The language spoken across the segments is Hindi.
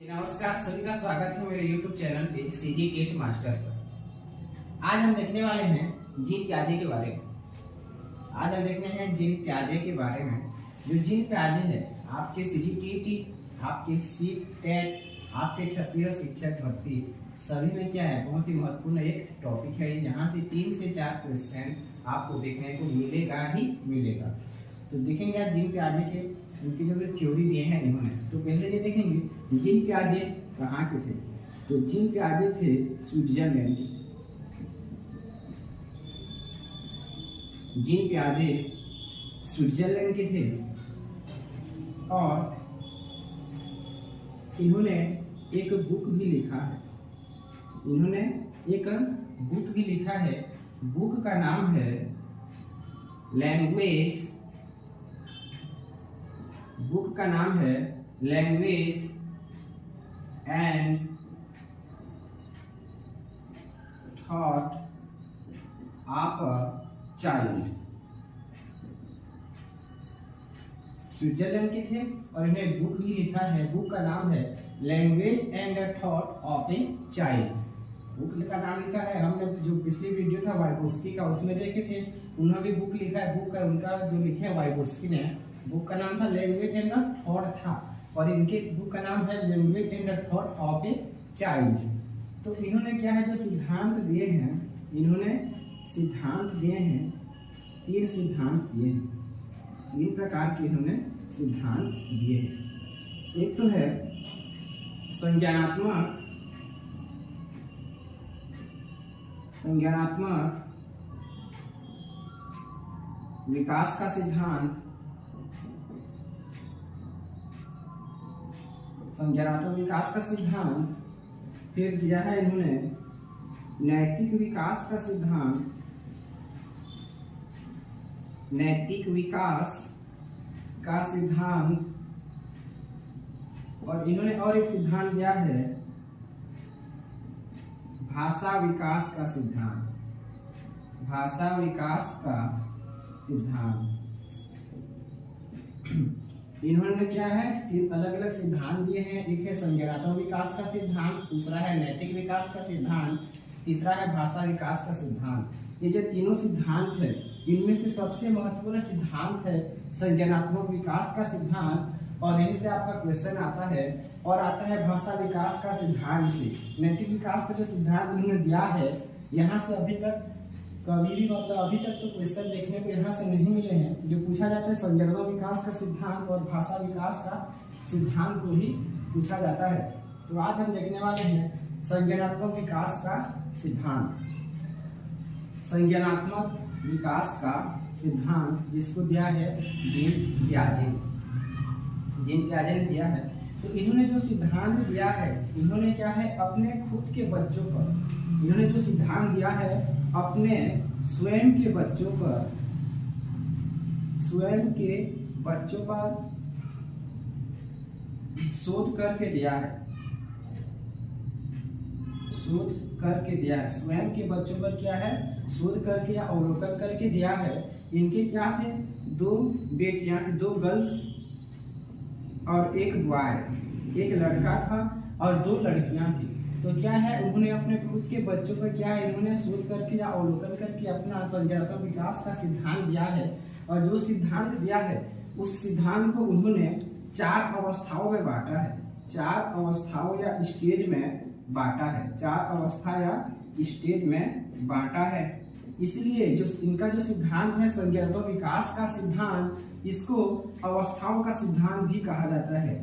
नमस्कार, सभी का स्वागत है मेरे YouTube चैनल पे सीजी टेट मास्टर पर। आज हम देखने वाले हैं जीन प्याजे के बारे में। आज हम देखने हैं जीन प्याजे के बारे में। जो जीन प्याजे है आपके सीजीटीटी, आपके सीट टेट, आपके क्षत्रिय शिक्षक भर्ती सभी में क्या है, बहुत ही महत्वपूर्ण एक टॉपिक है। यहाँ से 3 से 4 क्वेश्चन आपको देखने को मिलेगा ही मिलेगा। तो देखेंगे आज जीन प्याजे के उनकी जो थ्योरी दिए हैं इन्होंने। तो पहले ये देखेंगे जीन प्याजे कहाँ के थे। तो जीन प्याजे थे स्विट्जरलैंड के। जीन प्याजे स्विट्जरलैंड के थे और इन्होंने एक बुक भी लिखा है। इन्होंने एक बुक भी लिखा है। बुक का नाम है लैंग्वेज। बुक का नाम है language and thought of a child. Switzerland के थे और इन्हें एक बुक भी लिखा है। बुक का नाम है language and thought of a child. Book का नाम लिखा है। हमने जो पिछली वीडियो था वाइगोत्स्की का उसमें देखे थे, उन्होंने भी बुक लिखा है। बुक का उनका जो लिखे है वाइगोत्स्की ने, बुक का नाम था लैंग्वेज एंड थॉट था और इनके बुक का नाम है language and thought of a child. तो इन्होंने क्या है जो सिद्धांत दिए हैं, इन्होंने सिद्धांत दिए हैं, 3 सिद्धांत दिए हैं। 3 प्रकार के इन्होंने सिद्धांत दिए हैं। एक तो है संज्ञानात्मक विकास का सिद्धांत। संज्ञानात्मक विकास का सिद्धांत। फिर दिया है इन्होंने नैतिक विकास का सिद्धांत। नैतिक विकास का सिद्धांत। और इन्होंने और एक सिद्धांत दिया है भाषा विकास का सिद्धांत। भाषा विकास का सिद्धांत। इन्होंने क्या है 3 अलग अलग सिद्धांत दिए हैं। एक है संज्ञानात्मक विकास का सिद्धांत, दूसरा है नैतिक विकास का सिद्धांत, तीसरा है भाषा विकास का सिद्धांत। ये जो तीनों सिद्धांत है, इनमें से सबसे महत्वपूर्ण सिद्धांत है संज्ञानात्मक विकास का सिद्धांत और यहीं से आपका क्वेश्चन आता है। और आता है भाषा विकास का सिद्धांत से। नैतिक विकास का जो सिद्धांत उन्होंने दिया है, यहाँ से अभी तक कभी भी अभी तक तो क्वेश्चन देखने को यहाँ से नहीं मिले हैं। जो पूछा जाता है संज्ञानात्मक विकास का सिद्धांत और भाषा विकास का सिद्धांत को भी पूछा जाता है। तो आज हम देखने वाले हैं संज्ञानात्मक विकास का सिद्धांत। संज्ञानात्मक विकास का सिद्धांत जिसको दिया है जीन प्याजे। जीन प्याजे ने दिया है। तो इन्होंने जो सिद्धांत दिया है, इन्होंने क्या है अपने खुद के बच्चों पर, इन्होंने जो सिद्धांत दिया है अपने स्वयं के बच्चों पर, स्वयं के बच्चों पर शोध करके दिया है। शोध करके दिया है। स्वयं के बच्चों पर क्या है शोध करके या अवलोकन करके दिया है। इनके क्या थे 2 बेटियां थी, 2 गर्ल्स और 1 बॉय। एक लड़का था और 2 लड़कियां थी। तो क्या है उन्होंने अपने खुद के बच्चों पर क्या है इन्होंने शोध करके या अवलोकन करके अपना संज्ञानात्मक विकास का सिद्धांत दिया है। और जो सिद्धांत दिया है उस सिद्धांत को उन्होंने 4 अवस्थाओं में बांटा है। 4 अवस्थाओं या स्टेज में बांटा है। 4 अवस्था या स्टेज में बांटा है। इसलिए जो इनका जो सिद्धांत है संज्ञानात्मक विकास का सिद्धांत, इसको अवस्थाओं का सिद्धांत भी कहा जाता है।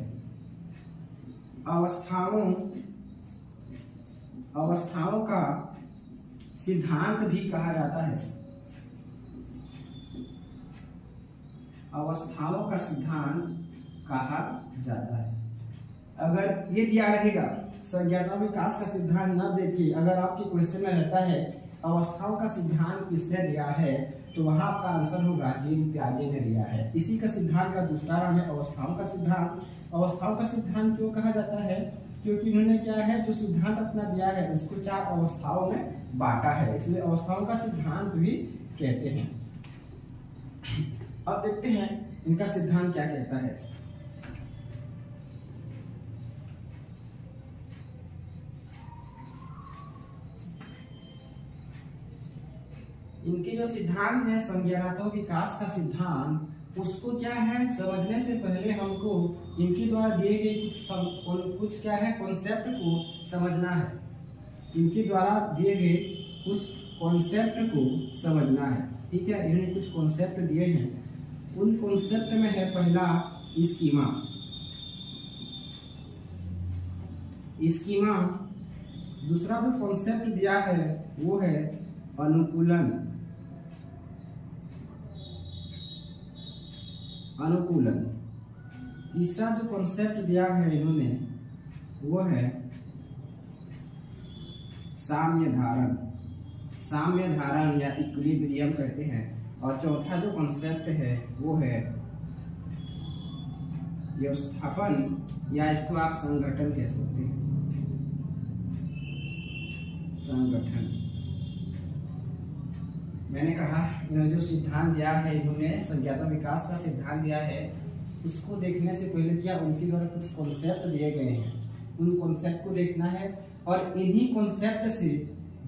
अवस्थाओं का सिद्धांत भी कहा जाता है। अवस्थाओं का सिद्धांत कहा जाता है। अगर ये दिया रहेगा संज्ञानात्मक विकास का सिद्धांत न देखिए, अगर आपके क्वेश्चन में रहता है अवस्थाओं का सिद्धांत किसने दिया है, तो वहां आपका आंसर होगा जीन प्याजे ने दिया है। इसी का सिद्धांत का दूसरा नाम है अवस्थाओं का सिद्धांत। अवस्थाओं का सिद्धांत क्यों कहा जाता है, क्योंकि इन्होंने क्या है जो सिद्धांत अपना दिया है उसको 4 अवस्थाओं में बांटा है, इसलिए अवस्थाओं का सिद्धांत भी कहते हैं। अब देखते हैं इनका सिद्धांत क्या कहता है। इनके जो सिद्धांत है संज्ञानात्मक विकास का सिद्धांत, उसको क्या है समझने से पहले हमको इनके द्वारा दिए गए कुछ क्या है कॉन्सेप्ट को समझना है। इनके द्वारा दिए गए कुछ कॉन्सेप्ट को समझना है। ठीक है, इन्होंने कुछ कॉन्सेप्ट दिए हैं, उन कॉन्सेप्ट में है पहला स्कीमा। स्कीमा। दूसरा जो कॉन्सेप्ट दिया है वो है अनुकूलन। अनुकूलन। तीसरा जो कॉन्सेप्ट दिया है इन्होंने वो है साम्य धारण। साम्य धारण या इक्विलिब्रियम कहते हैं। और चौथा जो कॉन्सेप्ट है वो है व्यवस्थापन, या इसको आप संगठन कह सकते हैं। संगठन। मैंने कहा इन्होंने जो सिद्धांत दिया है, इन्होंने संज्ञानात्मक विकास का सिद्धांत दिया है, उसको देखने से पहले क्या उनके द्वारा कुछ कॉन्सेप्ट दिए गए हैं, उन कॉन्सेप्ट को देखना है। और इन्हीं कॉन्सेप्ट से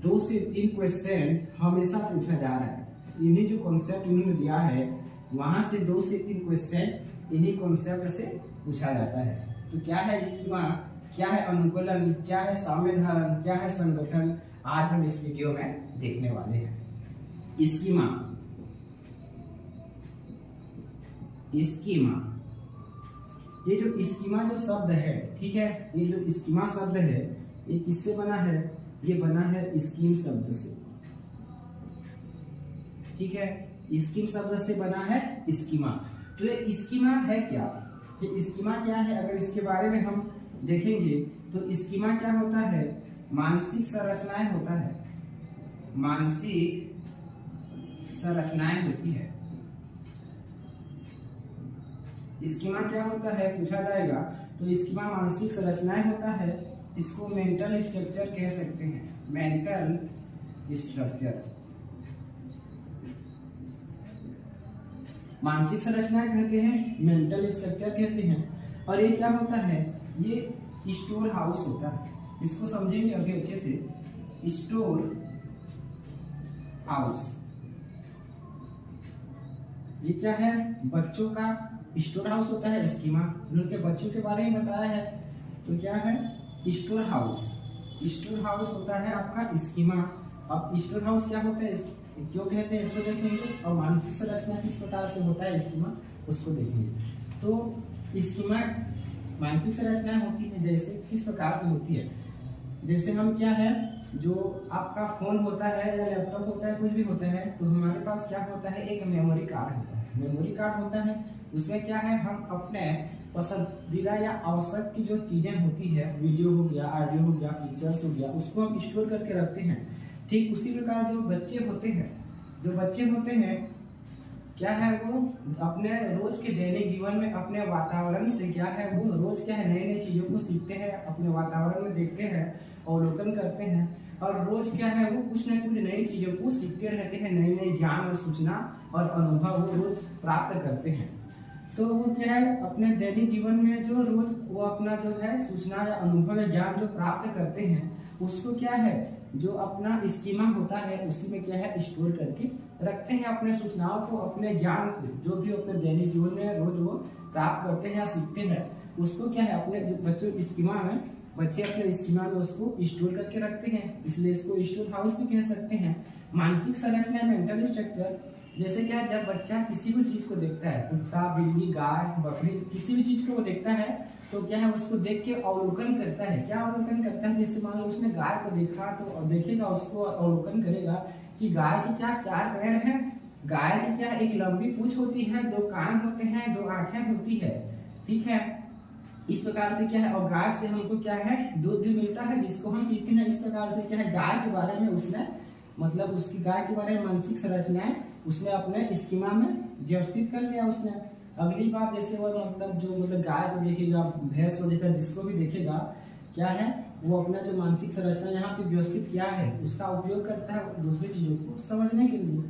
2 से 3 क्वेश्चन हमेशा पूछा जा रहा है। इन्हीं जो कॉन्सेप्ट इन्होंने दिया है वहां से 2 से 3 क्वेश्चन इन्हीं कॉन्सेप्ट से पूछा जाता है। तो क्या है स्कीमा, क्या है अनुकूलन, क्या है साम्य धारण, क्या है संगठन, आज हम इस वीडियो में देखने वाले हैं। स्कीमा। स्कीमा, ये जो स्कीमा जो शब्द है, ठीक है, ये जो स्कीमा शब्द है ये किससे बना है? ये बना है स्कीम शब्द से। ठीक है, स्कीम शब्द से बना है स्कीमा। तो ये स्कीमा है क्या? ये स्कीमा क्या है? अगर इसके बारे में हम देखेंगे तो स्कीमा क्या होता है? मानसिक संरचनाएं होता है। मानसिक संरचनाएं होती है। स्कीमा क्या होता है पूछा जाएगा तो स्कीमा मानसिक संरचनाएं होता है। इसको मेंटल स्ट्रक्चर कह सकते हैं। मेंटल स्ट्रक्चर, मानसिक संरचनाएं कहते हैं, मेंटल स्ट्रक्चर कहते हैं। और ये क्या होता है? ये स्टोर हाउस होता है। इसको समझेंगे अभी अच्छे से। स्टोर हाउस ये क्या है? बच्चों का स्टोर हाउस होता है स्कीमा। उनके बच्चों के बारे में बताया है तो क्या है? Store house. स्टोर हाउस होता है आपका स्कीमा। अब स्टोर हाउस क्या होता है, क्यों कहते हैं, इसको देखेंगे। और मानसिक संरचना किस प्रकार से होता है स्कीमा, उसको देखेंगे। तो स्कीमा मानसिक संरचना होती है, जैसे किस प्रकार से होती है। जैसे हम क्या है, जो आपका फोन होता है या लैपटॉप होता है, कुछ भी होता है, तो हमारे पास क्या होता है? एक मेमोरी कार्ड होता है। मेमोरी कार्ड होता है, उसमें क्या है, हम अपने पसंदीदा या आवश्यक की जो चीजें होती है, वीडियो हो गया, ऑडियो हो गया, पिक्चर्स हो गया, उसको हम स्टोर करके रखते हैं। ठीक उसी प्रकार जो बच्चे होते हैं क्या है, वो अपने रोज के दैनिक जीवन में अपने वातावरण से क्या है, वो रोज क्या है नई नई चीजों को सीखते हैं, अपने वातावरण में देखते हैं, अवलोकन करते हैं। और रोज क्या है, वो कुछ न कुछ नई चीजों को सीखते रहते हैं। नई नई ज्ञान और सूचना और अनुभव वो रोज प्राप्त करते हैं। तो वो क्या है, अपने दैनिक जीवन में जो रोज वो अपना जो है सूचना या अनुभव या ज्ञान जो प्राप्त करते हैं, उसको क्या है, जो अपना स्कीमा होता है उसी में क्या है स्टोर करके रखते हैं। अपने सूचनाओं को, अपने ज्ञान को, जो भी अपने दैनिक जीवन में रोज वो प्राप्त करते हैं या सीखते हैं, उसको क्या है अपने बच्चों स्कीमा में, बच्चे अपने स्कीमा में उसको स्टोर करके रखते हैं। इसलिए इसको स्टोर हाउस भी कह सकते हैं। मानसिक संरचना, मेंटल स्ट्रक्चर, जैसे क्या, जब बच्चा किसी भी चीज को देखता है, कुत्ता, बिल्ली, गाय, बकरी, किसी भी चीज को वो देखता है, तो क्या है, उसको देख के अवलोकन करता है। क्या अवलोकन करता है? जैसे मान लो उसने गाय को देखा तो देखेगा, उसको अवलोकन करेगा कि गाय की क्या 4 पैर हैं, गाय की क्या एक लंबी पूंछ होती है, 2 कान होते हैं, 2 आंखें होती है। ठीक है, इस प्रकार से क्या है, और गाय से हमको क्या है, दूध भी मिलता है जिसको हम पीते हैं। इस प्रकार से क्या है, गाय के बारे में उसने, मतलब उसकी गाय के बारे में मानसिक संरचनाएं उसने अपने स्कीमा में व्यवस्थित कर लिया उसने। अगली बात, जैसे वो मतलब गाय को देखेगा, भैंस को देखेगा, जिसको भी देखेगा, क्या है, वो अपना जो मानसिक संरचना यहाँ पे व्यवस्थित किया है उसका उपयोग करता है दूसरी चीजों को समझने के लिए।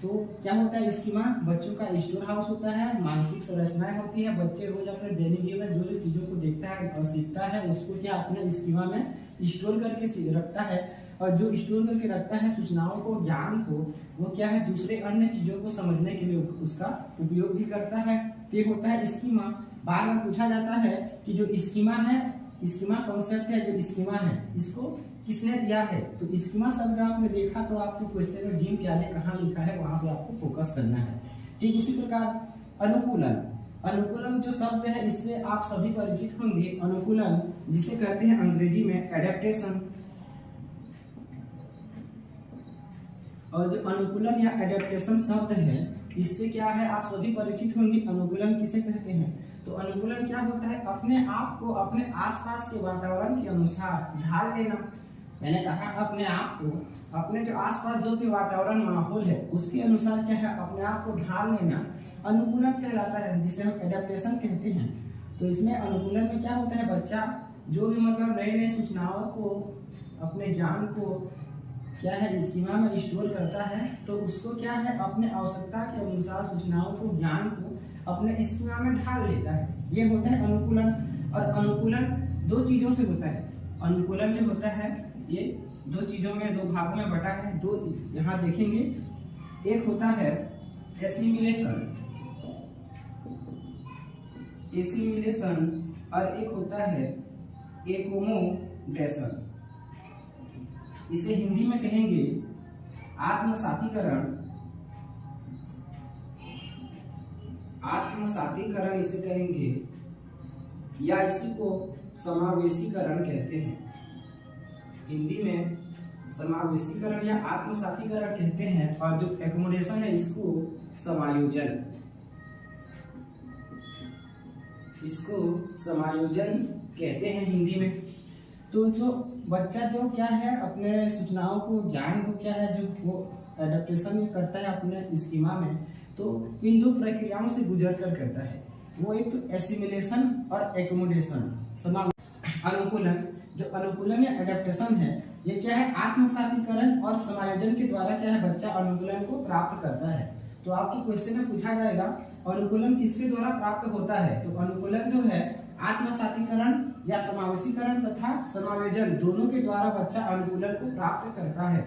तो क्या होता है स्कीमा? बच्चों का स्टोर हाउस होता है, मानसिक संरचनाएं होती है। बच्चे रोज अपने दैनिक जीवन में जो चीजों को देखता है और सीखता है, उसको क्या अपने स्कीमा में स्टोर करके रखता है। और जो स्टोर करके रखता है सूचनाओं को, ज्ञान को, वो क्या है दूसरे अन्य चीजों को समझने के लिए उसका उपयोग भी करता है। ये होता है स्कीमा। बार बार पूछा जाता है कि जो स्कीमा है, स्कीमा कॉन्सेप्ट है, जो स्कीमा है इसको किसने दिया है। तो स्कीमा शब्द आपने देखा तो आपको क्वेश्चन में जिम क्या है कहाँ लिखा है वहां पे आपको फोकस करना है। ठीक उसी प्रकार अनुकूलन, अनुकूलन जो शब्द है इससे आप सभी परिचित होंगे। अनुकूलन जिसे कहते हैं अंग्रेजी में एडेप्टेशन, और जो अनुकूलन या एडेप्टेशन शब्द है इससे क्या है आप सभी परिचित होंगे। अनुकूलन किसे कहते हैं? तो अनुकूलन क्या होता है? अपने आप को अपने आसपास के वातावरण के अनुसार ढाल लेना। मैंने कहा अपने आप को अपने जो आसपास जो भी वातावरण माहौल है उसके अनुसार क्या है अपने आप को ढाल लेना अनुकूलन कहलाता है, जिसे हम एडेप्टेशन कहते हैं। तो इसमें अनुकूलन में क्या होता है, बच्चा जो भी मतलब नई नई सूचनाओं को, अपने ज्ञान को क्या है स्कीमा में स्टोर करता है, तो उसको क्या है अपने आवश्यकता के अनुसार सूचनाओं को, ज्ञान को अपने स्कीमा में ढाल लेता है। ये होता है अनुकूलन। और अनुकूलन दो चीजों से होता है। अनुकूलन जो होता है ये दो चीजों में, दो भागों में बटा है। दो यहाँ देखेंगे, एक होता है एसिमिलेशन, एसिमिलेशन, और एक होता है एकोमोडेशन। इसे हिंदी में कहेंगे आत्मसातीकरण, आत्मसातीकरण इसे कहेंगे, या इसी को समावेशीकरण कहते हैं। हिंदी में समावेशीकरण या आत्मसातीकरण कहते हैं, और जो एकोमोडेशन है इसको समायोजन, इसको समायोजन कहते हैं हिंदी में। तो जो बच्चा जो क्या है अपने सूचनाओं को, ज्ञान को क्या है जो वो एडेप्टेशन करता है अपने स्कीमा में, तो इन दो प्रक्रियाओं से गुजर कर करता है। वो एक तो एसिमिलेशन और एकोमोडेशन। अनुकूलन, जो अनुकूलन या एडेप्टेशन है ये क्या है आत्मसातीकरण और समायोजन के द्वारा क्या है बच्चा अनुकूलन को प्राप्त करता है। तो आपके क्वेश्चन में पूछा जाएगा अनुकूलन किसके द्वारा प्राप्त होता है? तो अनुकूलन जो है आत्मसातीकरण या समावेशीकरण तथा समायोजन दोनों के द्वारा बच्चा अनुकूलन को प्राप्त करता है।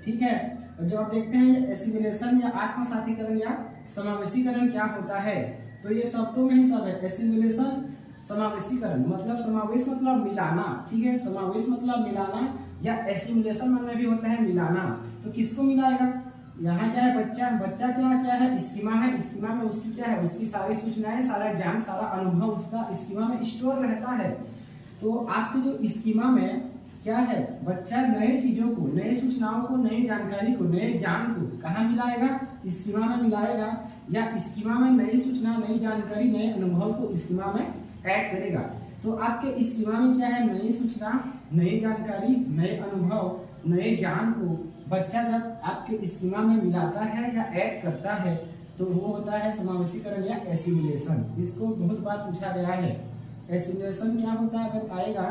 ठीक है, जो आप देखते हैं एसिमिलेशन या आत्मसातीकरण या समावेशीकरण क्या होता है, तो ये शब्दों में ही सब है। एसिमिलेशन, समावेशीकरण मतलब समावेश मतलब मिलाना। ठीक है, समावेश मतलब मिलाना, या एसिमिलेशन मतलब भी होता है मिलाना। तो किसको मिलाएगा? यहाँ क्या है बच्चा, बच्चा क्या है स्कीमा है, स्कीमा में उसकी क्या है उसकी सारी सूचनाएं, सारा ज्ञान, सारा अनुभव उसका स्कीमा में स्टोर रहता है। तो आपके जो स्कीमा में क्या है बच्चा नए चीजों को, नए सूचनाओं को, नई जानकारी को, नए ज्ञान को कहाँ मिलाएगा? स्कीमा में मिलाएगा, या स्कीमा में नई सूचना, नई जानकारी, नए अनुभव को स्कीमा में ऐड करेगा। तो आपके स्कीमा में क्या है नई सूचना, नई जानकारी, नए अनुभव, नए ज्ञान को बच्चा जब आपके स्कीमा में मिलाता है या ऐड करता है तो वो होता है समावेशीकरण या एसिमिलेशन। इसको बहुत बार पूछा गया है। एसिमिलेशन क्या होता है अगर आएगा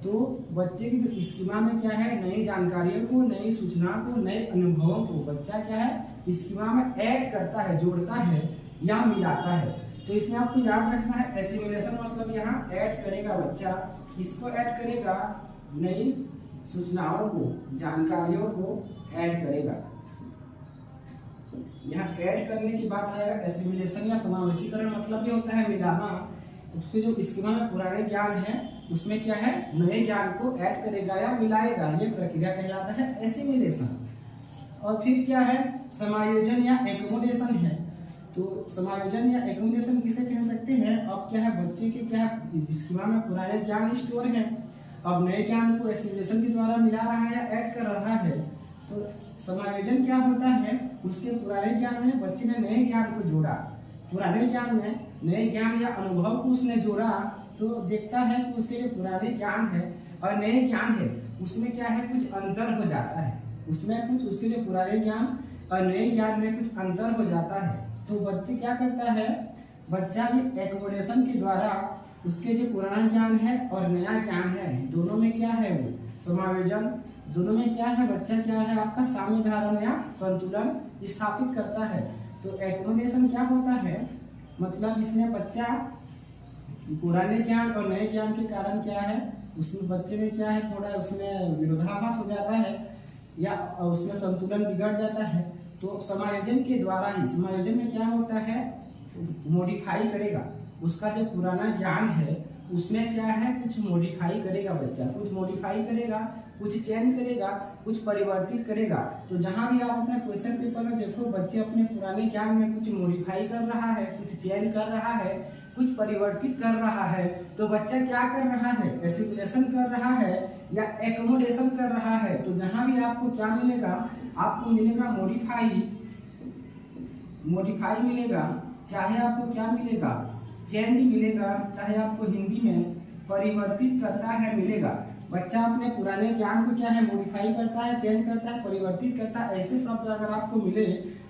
तो बच्चे की जो स्कीमा में क्या है नई जानकारियों को, नई सूचना को, नए अनुभवों को बच्चा क्या है स्कीमा में ऐड करता है, जोड़ता है या मिलाता है। तो इसमें आपको याद रखना है एसिमिलेशन मतलब यहाँ ऐड करेगा बच्चा, इसको ऐड करेगा, नई सूचनाओं को, जानकारियों को ऐड करेगा। यहाँ ऐड करने की बात आएगा एसिमिलेशन या समावेशीकरण मतलब ये होता है मिलाना। उसके जो स्कीमा में पुराने ज्ञान है उसमें क्या है नए ज्ञान को ऐड करेगा या मिलाएगा, ये प्रक्रिया कहलाता है एसिमिलेशन। और फिर क्या है समायोजन या एकोमोडेशन है। तो समायोजन या एकोमोडेशन किसे कह सकते हैं? अब क्या है बच्चे के क्या स्कीमा में पुराने ज्ञान स्टोर है, अब नए ज्ञान को एसिमिलेशन के द्वारा मिला रहा है या ऐड कर रहा है। तो समायोजन क्या होता है उसके पुराने ज्ञान में बच्चे ने नए ज्ञान को जोड़ा, पुराने ज्ञान में नए ज्ञान या अनुभव को उसने जोड़ा, तो देखता है कि उसके जो पुराने ज्ञान है और नए ज्ञान है उसमें क्या है कुछ अंतर हो जाता है, उसमें कुछ उसके जो पुराने ज्ञान और नए ज्ञान में कुछ अंतर हो जाता है। तो बच्चे क्या करता है, बच्चा ये एकोमोडेशन के द्वारा उसके जो पुराना ज्ञान है और नया ज्ञान है दोनों में क्या है वो समायोजन, दोनों में क्या है बच्चा क्या है आपका साम्य धारण या संतुलन स्थापित करता है। तो एकोमोडेशन क्या होता है मतलब इसमें बच्चा पुराने ज्ञान और नए ज्ञान के कारण क्या है उसमें बच्चे में क्या है थोड़ा उसमें विरोधाभास हो जाता है। या उसमें संतुलन बिगड़ जाता है, तो समायोजन के द्वारा ही, समायोजन में क्या होता है, मॉडिफाई करेगा उसका जो पुराना ज्ञान है उसमें क्या है, कुछ मॉडिफाई करेगा बच्चा, कुछ मॉडिफाई करेगा, कुछ चेंज करेगा, कुछ परिवर्तित करेगा। तो जहां भी आप अपने क्वेश्चन पेपर में देखो बच्चे अपने पुराने ज्ञान में कुछ मॉडिफाई कर रहा है, कुछ चेंज कर रहा है, कुछ परिवर्तित कर रहा है, तो बच्चा क्या कर रहा है, एसिमिलेशन कर रहा है या एकोमोडेशन कर रहा है। तो जहां भी आपको क्या मिलेगा, आपको मिलेगा मॉडिफाई मिलेगा, चाहे आपको क्या मिलेगा, चेंज मिलेगा, चाहे आपको हिंदी में परिवर्तित करता है मिलेगा। बच्चा अपने पुराने ज्ञान को क्या है, मॉडिफाई करता है, चेंज करता है, परिवर्तित करता है, ऐसे शब्द अगर आपको मिले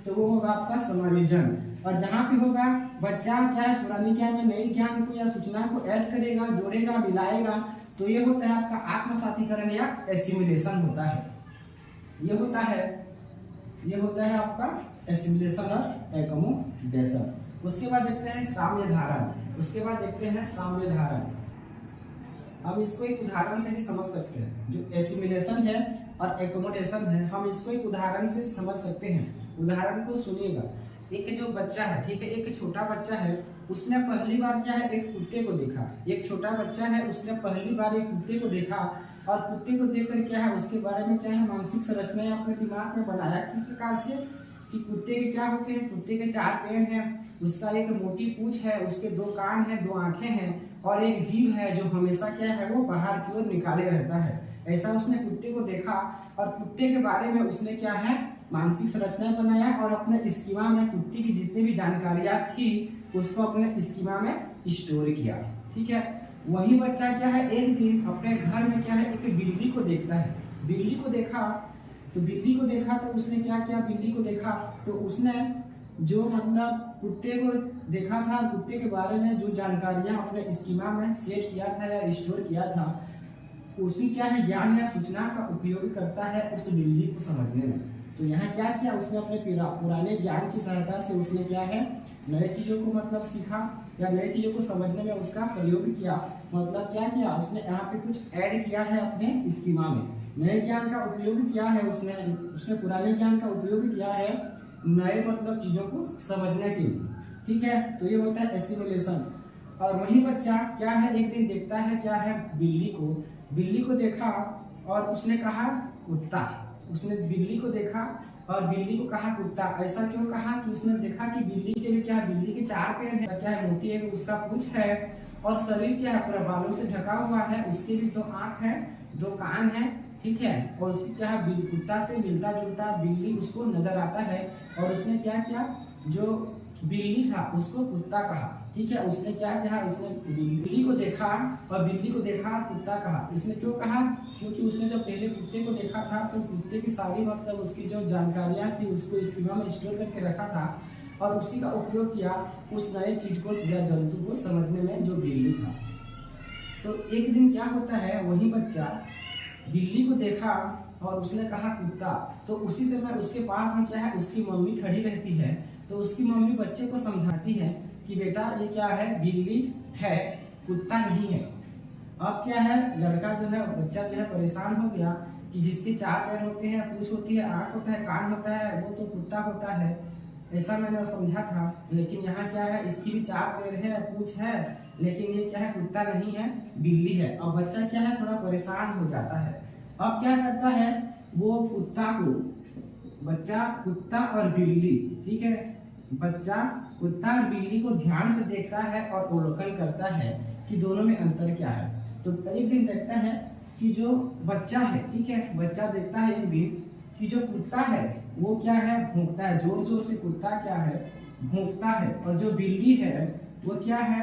तो वो होगा आपका समायोजन। और जहाँ पे होगा बच्चा क्या है, पुराने ज्ञान में नए ज्ञान को या सूचना को ऐड करेगा, जोड़ेगा, मिलाएगा, तो ये होता है आपका आत्मसातीकरण या एसिमिलेशन होता है। ये होता है आपका एसिमिलेशन और एकोमोडेशन। उसके बाद देखते हैं साम्य धारण। हम इसको एक उदाहरण से भी समझ सकते हैं। जो एसिमिलेशन है और एकोमोडेशन है, हम इसको एक उदाहरण से समझ सकते हैं। उदाहरण को सुनिएगा। एक जो बच्चा है, ठीक है, एक छोटा बच्चा है, उसने पहली बार क्या है, एक कुत्ते को देखा। एक छोटा बच्चा है, उसने पहली बार एक कुत्ते को देखा और कुत्ते को देखकर क्या है, उसके बारे में क्या है, मानसिक संरचना अपने दिमाग में बनाया। किस प्रकार से कि कुत्ते के क्या होते हैं, कुत्ते के 4 पैर हैं, उसका एक मोटी पूंछ है, उसके 2 कान हैं, 2 आंखें हैं और एक जीभ है जो हमेशा क्या है, वो बाहर की ओर निकाले रहता है। ऐसा उसने कुत्ते को देखा और कुत्ते के बारे में उसने क्या है, मानसिक संरचना बनाया और अपने स्कीमा में कुत्ते की जितनी भी जानकारियां थी उसको अपने स्कीमा में स्टोर किया। ठीक है, वही बच्चा क्या है, एक दिन अपने घर में क्या है, एक बिल्ली को देखता है। बिल्ली को देखा तो उसने क्या किया, बिल्ली को देखा तो उसने जो मतलब कुत्ते को देखा था, कुत्ते के बारे में जो जानकारियां अपने स्कीमा में सेट किया था या स्टोर किया था, उसी क्या है, ज्ञान या सूचना का उपयोग करता है उस बिल्ली को समझने में। तो यहाँ क्या किया, उसने अपने पुराने ज्ञान की सहायता से उसने क्या है, नए चीजों को मतलब सीखा या नए चीजों को समझने में उसका प्रयोग किया। मतलब क्या किया, उसने यहाँ पे कुछ ऐड किया है अपने स्कीमा में, नए ज्ञान का उपयोग किया है उसने पुराने ज्ञान का उपयोग किया है नए मतलब चीजों को समझने के लिए। ठीक है, तो ये होता है एसिमिलेशन। और वही बच्चा क्या है, एक दिन देखता है क्या है, बिल्ली को देखा और उसने कहा कुत्ता। उसने बिल्ली को देखा और बिल्ली को कहा कुत्ता। ऐसा क्यों कहा कि उसने देखा कि बिल्ली के भी क्या, बिल्ली के 4 पैर है, क्या है, मोटी है, उसका पूंछ है और शरीर क्या है, पूरा बालों से ढका हुआ है, उसके भी 2 आंख है, 2 कान है। ठीक है, और उसकी क्या है, कुत्ता से मिलता जुलता बिल्ली उसको नजर आता है और उसने क्या किया, जो बिल्ली था उसको कुत्ता कहा। ठीक है, उसने क्या कहा, उसने बिल्ली को देखा और बिल्ली को देखा कुत्ता कहा। उसने क्यों कहा, क्योंकि उसने जब पहले कुत्ते को देखा था तो कुत्ते की सारी मतलब उसकी जो जानकारियां थी उसको स्कीमा में स्टोर करके रखा था और उसी का उपयोग किया उस नए चीज को या जंतु को समझने में जो बिल्ली था। तो एक दिन क्या होता है, वही बच्चा बिल्ली को देखा और उसने कहा कुत्ता। तो उसी समय उसके पास में क्या है, उसकी मम्मी खड़ी रहती है। तो उसकी मम्मी बच्चे को समझाती है कि बेटा ये क्या है, बिल्ली है, कुत्ता नहीं है। अब क्या है, लड़का जो है, बच्चा जो है परेशान हो गया कि जिसके 4 पैर होते हैं, पूंछ होती है, आंख होता है, कान होता है, वो तो कुत्ता होता है। ऐसा मैंने समझा था, लेकिन यहाँ क्या है, इसकी भी 4 पैर है, पूंछ है, लेकिन ये क्या है, कुत्ता नहीं है, बिल्ली है। अब बच्चा क्या है, थोड़ा परेशान हो जाता है। अब क्या करता है, वो बच्चा कुत्ता और बिल्ली, ठीक है, बच्चा कुत्ता और बिल्ली को ध्यान से देखता है और अवलोकन करता है कि दोनों में अंतर क्या है। तो एक दिन देखता है कि जो बच्चा है, ठीक है, बच्चा देखता है एक दिन कि जो कुत्ता है वो क्या है, भौंकता है, जोर जोर से कुत्ता क्या है, भौंकता है, और जो बिल्ली है वो क्या है,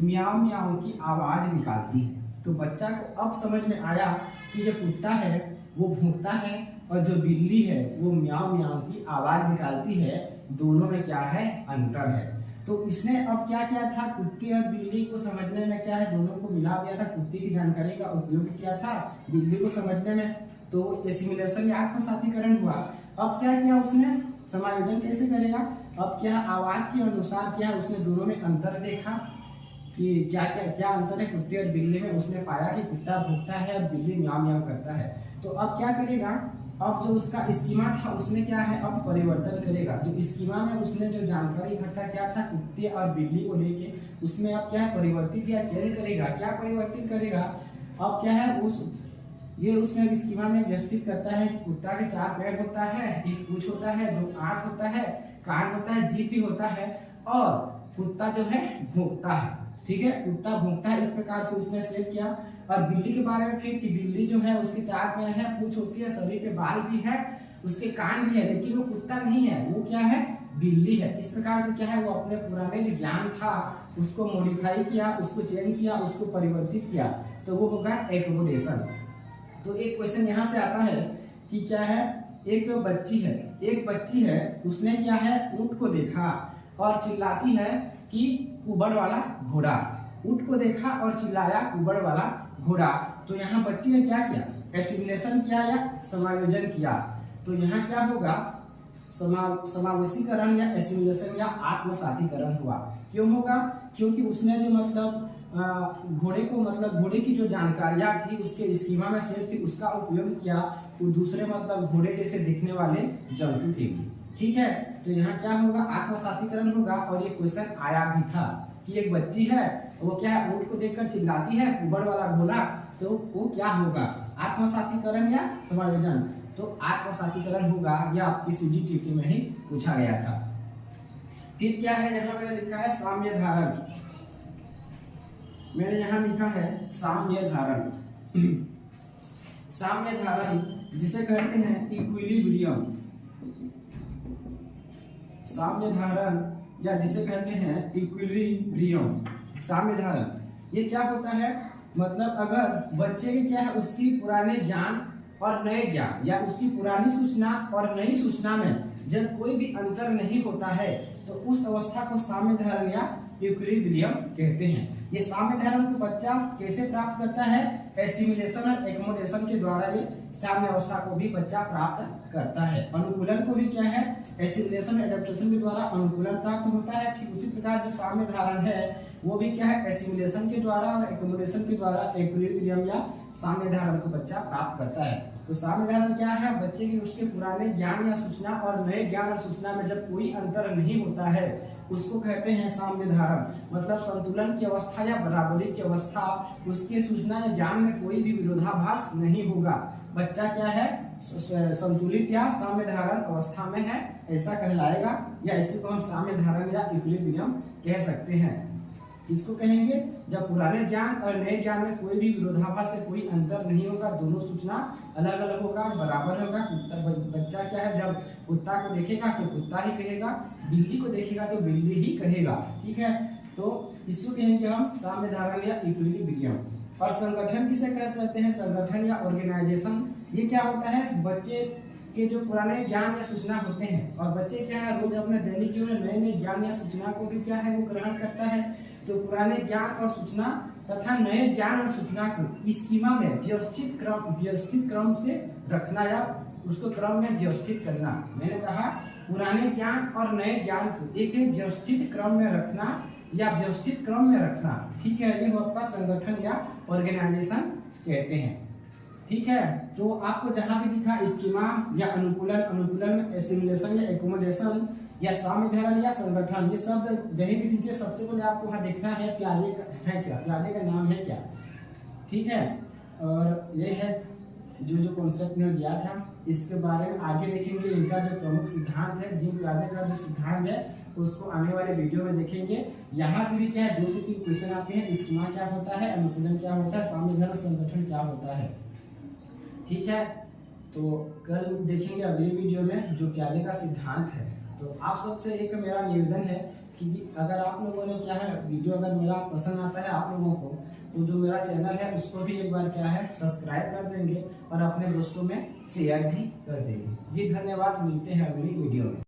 म्याऊ म्याऊ की आवाज निकालती है। तो बच्चा को अब समझ में आया कि जो कुत्ता है वो भौंकता है और जो बिल्ली है वो म्याऊ म्याऊ की आवाज निकालती है, दोनों में क्या है, अंतर है। तो इसने अब क्या किया था, कुत्ते और बिल्ली को समझने में क्या है, दोनों को मिला दिया था, कुत्ते की जानकारी का उपयोग किया था बिल्ली को समझने में। तो एसिमिलेशन या आत्मसातीकरण हुआ। अब क्या किया उसने, समायोजन कैसे करेगा, अब क्या आवाज के अनुसार क्या उसने दोनों में अंतर देखा कि क्या अंतर है कुत्ते और बिल्ली में। उसने पाया कि कुत्ता भौंकता है और बिल्ली म्याऊ म्याऊ करता है। तो अब क्या करेगा, अब जो उसका स्कीमा था उसमें क्या है, अब परिवर्तन करेगा। जो स्कीमा में उसने जो जानकारी इकट्ठा किया था कुत्ते और बिल्ली को लेके, उसमें अब क्या है, परिवर्तित या चेंज करेगा। क्या परिवर्तित करेगा, अब क्या है, उसमें स्कीमा में व्यवस्थित करता है कि कुत्ता के 4 पैर होता है, एक पूंछ होता है, 2 आंख होता है, कान होता है, जीभ भी होता है, और कुत्ता जो है भौंकता है। ठीक है, कुत्ता भौंकता है, इस प्रकार से उसने सेट किया। और बिल्ली के बारे में फिर कि बिल्ली जो है उसके 4 पैर है, पूंछ होती है, शरीर पे बाल भी है, उसके कान भी है, लेकिन वो कुत्ता नहीं है, वो क्या है, बिल्ली है। इस प्रकार से क्या है, वो अपने पुराने जो ज्ञान था उसको मॉडिफाई किया, उसको चेंज किया, उसको परिवर्तित किया, तो वो होगा एकोमोडेशन। तो एक क्वेश्चन यहाँ से आता है कि क्या है, एक बच्ची है, उसने क्या है, ऊंट को देखा और चिल्लाती है कि ऊबड़ वाला घोड़ा। ऊंट को देखा और चिल्लाया ऊबड़ वाला घोड़ा। तो यहाँ बच्ची ने क्या किया, एसिमिलेशन किया या समायोजन किया। तो यहाँ क्या होगा, समावेशीकरण या एसिमिलेशन या आत्मसातीकरण हुआ। क्यों होगा, क्योंकि उसने जो मतलब घोड़े की जो जानकारियां थी उसके स्कीमा में सेट थी, उसका उपयोग किया वो दूसरे मतलब घोड़े जैसे दिखने वाले जंतु के लिए। ठीक है, तो यहाँ क्या होगा, आत्मसातीकरण होगा। और ये क्वेश्चन आया भी था कि एक बच्ची है, वो क्या है, ऊंट को देखकर चिल्लाती है ऊबड़ वाला घोड़ा, तो वो क्या होगा, आत्मसातीकरण या समायोजन। तो आत्मसातीकरण होगा, या आपकी CGTT में ही पूछा गया था। फिर क्या है, यहाँ मैंने लिखा है साम्य धारण। मैंने यहाँ लिखा है साम्य धारण। साम्य धारण जिसे कहते हैं इक्विलिब्रियम। साम्य धारण या जिसे कहते हैं इक्विलिब्रियम, साम्य धारण। ये क्या होता है, मतलब अगर बच्चे के क्या है, उसकी पुराने ज्ञान और नए ज्ञान या उसकी पुरानी सूचना और नई सूचना में जब कोई भी अंतर नहीं होता है, तो उस अवस्था को साम्य धारण या इक्विलिब्रियम कहते हैं। ये साम्य धारण को बच्चा कैसे प्राप्त करता है, एसिमिलेशन और एकोमोडेशन के द्वारा ये साम्य अवस्था को भी बच्चा प्राप्त करता है। अनुकूलन को भी क्या है, एसिमिलेशन एडेप्टेशन के द्वारा अनुकूलन प्राप्त होता है। ठीक उसी प्रकार जो साम्य धारण है वो भी क्या है, एसिमिलेशन के द्वारा और एकोमोडेशन के द्वारा इक्विलिब्रियम या साम्य धारण को बच्चा प्राप्त करता है। तो साम्य धारण क्या है, बच्चे की उसके पुराने ज्ञान या सूचना और नए ज्ञान और सूचना में जब कोई अंतर नहीं होता है उसको कहते हैं साम्य धारण। मतलब संतुलन की अवस्था या बराबरी की अवस्था, उसके सूचना या ज्ञान में कोई भी विरोधाभास नहीं होगा। बच्चा क्या है, संतुलित या साम्य धारण अवस्था में है, ऐसा कहलाएगा, या इसको हम साम्य धारण या इक्विलिब्रियम कह सकते हैं। इसको कहेंगे जब पुराने ज्ञान और नए ज्ञान में कोई भी विरोधाभास से कोई अंतर नहीं होगा, दोनों सूचना अलग अलग होगा, बराबर होगा। बच्चा क्या है, जब कुत्ता को देखेगा तो कुत्ता ही कहेगा, बिल्ली को देखेगा तो बिल्ली ही कहेगा। ठीक है, तो इसको कहेंगे हम साम्य धारण या इक्विलिब्रियम। और संगठन किसे कह सकते हैं, संगठन या ऑर्गेनाइजेशन। ये क्या होता है, बच्चे के जो पुराने ज्ञान या सूचना होते हैं, और बच्चे क्या है, रोज अपने दैनिक जीवन में नए नए ज्ञान या सूचना को भी क्या है, वो ग्रहण करता है। तो पुराने ज्ञान और सूचना तथा नए ज्ञान और सूचना को स्कीमा में व्यवस्थित क्रम से रखना या उसको क्रम में व्यवस्थित करना। मैंने कहा पुराने ज्ञान और नए ज्ञान को एक व्यवस्थित क्रम में रखना या व्यवस्थित क्रम में रखना। ठीक है, ये आपका संगठन या ऑर्गेनाइजेशन कहते हैं। ठीक है, तो आपको जहां भी दिखा स्कीमा या अनुकूलन में एसिमिलेशन या एकोमोडेशन या साम्य धारण या संगठन, ये शब्द जहीं भी दिखे सबसे पहले आपको वहां देखना है प्यारे है क्या, प्यारे का नाम है क्या। ठीक है, और ये है जो कॉन्सेप्ट में दिया था, इसके बारे में आगे देखेंगे। इनका जो प्रमुख सिद्धांत है, जिम प्यारे का जो सिद्धांत है उसको आने वाले वीडियो में देखेंगे। यहाँ से भी क्या है, 2 से 3 क्वेश्चन आते हैं। स्कीमा क्या होता है, अनुकूलन क्या होता है, साम्य धारण संगठन क्या होता है। ठीक है, तो कल देखेंगे अगले वीडियो में जो प्यारे का सिद्धांत है। तो आप सबसे एक मेरा निवेदन है कि अगर आप लोगों ने क्या है, वीडियो अगर मेरा पसंद आता है आप लोगों को, तो जो मेरा चैनल है उसको भी एक बार क्या है सब्सक्राइब कर देंगे और अपने दोस्तों में शेयर भी कर देंगे। जी धन्यवाद, मिलते हैं अगली वीडियो में।